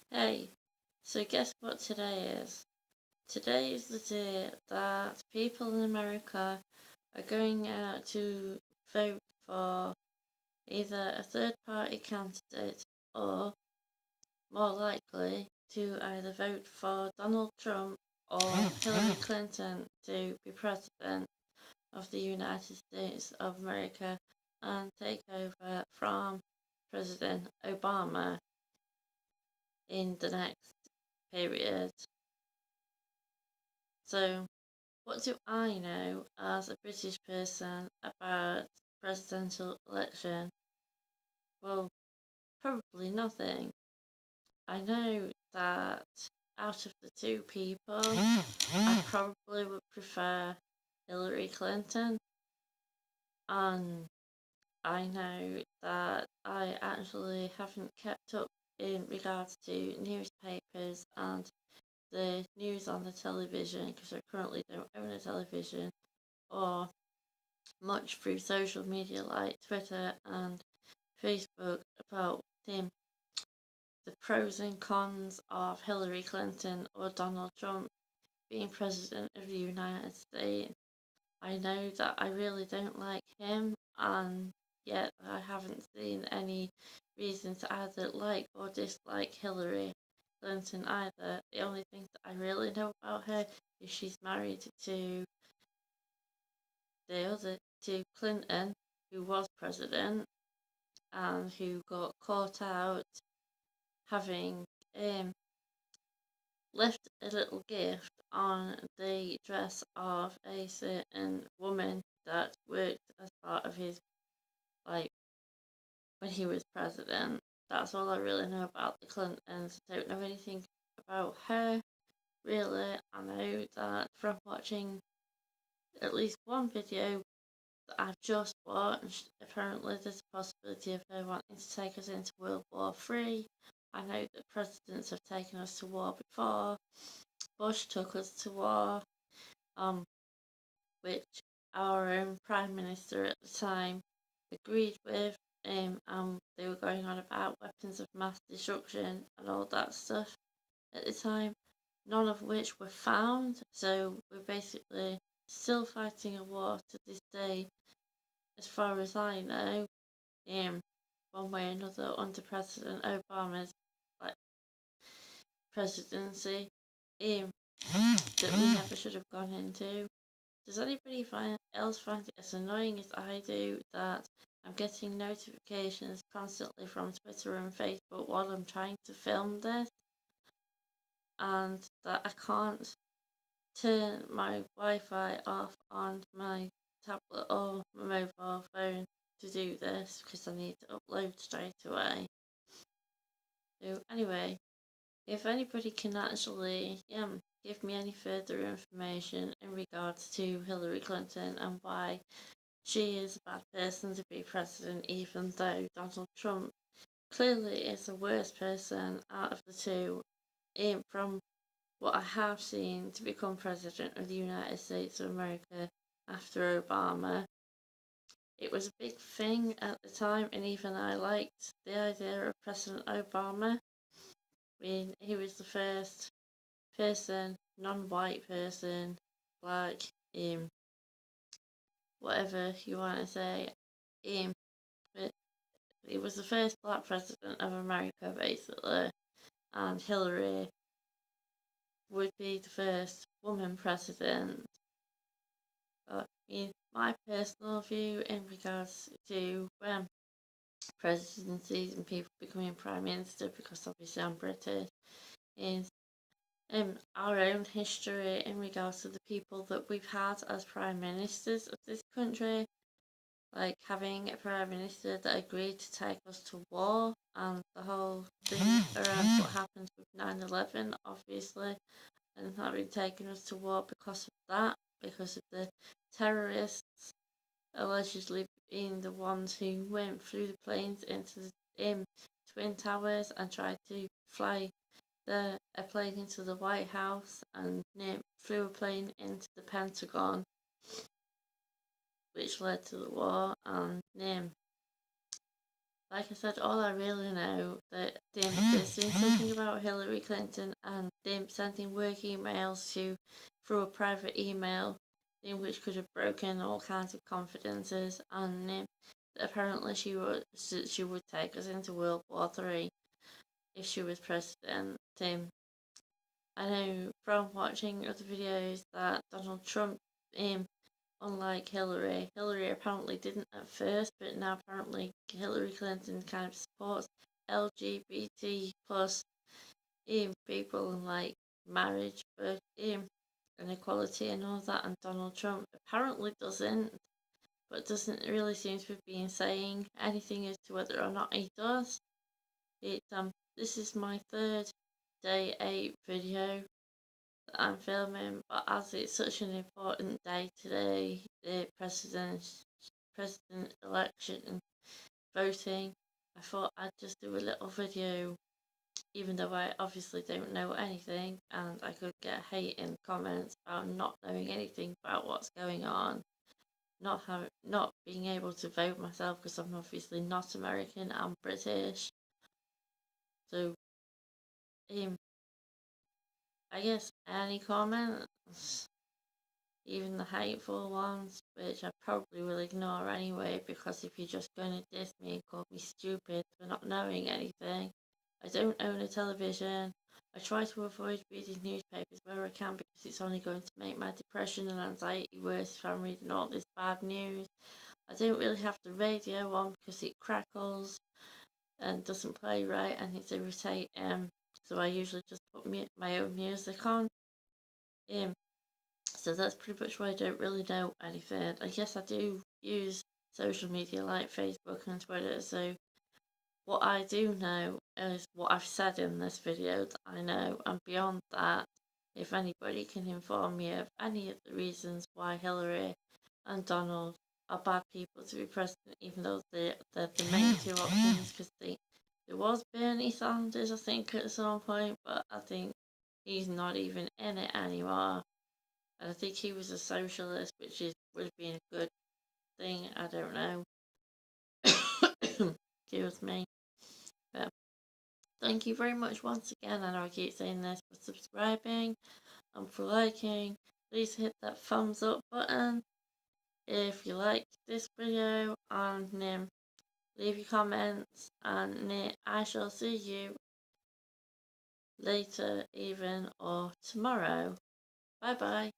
Hey, so guess what today is? Today is the day that people in America are going out to vote for either a third party candidate or, more likely, to either vote for Donald Trump or Hillary Clinton to be president of the United States of America and take over from President Obama in the next period. So, what do I know as a British person about presidential election? Well, probably nothing. I know that out of the two people, I probably would prefer Hillary Clinton, and I know that I actually haven't kept up in regards to newspapers and the news on the television because I currently don't own a television or much through social media like Twitter and Facebook about the pros and cons of Hillary Clinton or Donald Trump being president of the United States. I know that I really don't like him, and yet I haven't seen any reason to either like or dislike Hillary Clinton either. The only thing that I really know about her is she's married to Clinton, who was president and who got caught out having um, left a little gift on the dress of a certain woman that worked as part of his, like, when he was president. That's all I really know about the Clintons. I don't know anything about her, really. I know that from watching at least one video that I've just watched, apparently there's a possibility of her wanting to take us into World War III. I know that presidents have taken us to war before. Bush took us to war, um, which our own Prime Minister at the time agreed with, and they were going on about weapons of mass destruction and all that stuff at the time, none of which were found, so we're basically still fighting a war to this day, as far as I know, one way or another under President Obama's, like, presidency, that we never should have gone into. Does anybody else find it as annoying as I do that I'm getting notifications constantly from Twitter and Facebook while I'm trying to film this, and that I can't turn my Wi-Fi off on my tablet or my mobile phone to do this because I need to upload straight away? So anyway, if anybody can actually give me any further information in regards to Hillary Clinton and why she is a bad person to be president, even though Donald Trump clearly is the worst person out of the two, from what I have seen, to become president of the United States of America after Obama. It was a big thing at the time, and even I liked the idea of President Obama. I mean, he was the first person, non-white person, black, whatever you want to say, but he was the first black president of America, basically, and Hillary would be the first woman president. But my personal view in regards to presidencies and people becoming prime minister, because obviously I'm British, is our own history in regards to the people that we've had as prime ministers of this country, like having a prime minister that agreed to take us to war, and the whole thing around what happened with 9/11, obviously, and having taken us to war because of that, because of the terrorists allegedly being the ones who went through the planes into the Twin Towers and tried to fly a plane into the White House, and flew a plane into the Pentagon, which led to the war, and like I said, all I really know that them is doing something about Hillary Clinton and them sending work emails to through a private email in which could have broken all kinds of confidences, and apparently she would take us into World War III if she was president. I know from watching other videos that Donald Trump, unlike Hillary apparently didn't at first, but now apparently Hillary Clinton kind of supports LGBT plus people and like marriage, but and equality and all that, and Donald Trump apparently doesn't, but doesn't really seem to be saying anything as to whether or not he does. This is my third day 8 video that I'm filming, but as it's such an important day today, the president election voting, I thought I'd just do a little video, even though I obviously don't know anything, and I could get hate in comments about not knowing anything about what's going on, not being able to vote myself because I'm obviously not American, I'm British. So, I guess any comments, even the hateful ones, which I probably will ignore anyway, because if you're just going to diss me and call me stupid for not knowing anything, I don't own a television. I try to avoid reading newspapers where I can because it's only going to make my depression and anxiety worse if I'm reading all this bad news. I don't really have the radio on because it crackles and doesn't play right and it's irritating. So I usually just put my own music on. Um, so that's pretty much why I don't really know anything. I guess I do use social media like Facebook and Twitter, so what I do know is what I've said in this video that I know, and beyond that, if anybody can inform me of any of the reasons why Hillary and Donald are bad people to be president, even though they're the main two options, because there was Bernie Sanders, I think, at some point, but I think he's not even in it anymore. And I think he was a socialist, which would have been a good thing. I don't know. Excuse me. But thank you very much once again. I know I keep saying this, for subscribing and for liking. Please hit that thumbs up button if you liked this video, and leave your comments, and I shall see you later, even or tomorrow. Bye bye.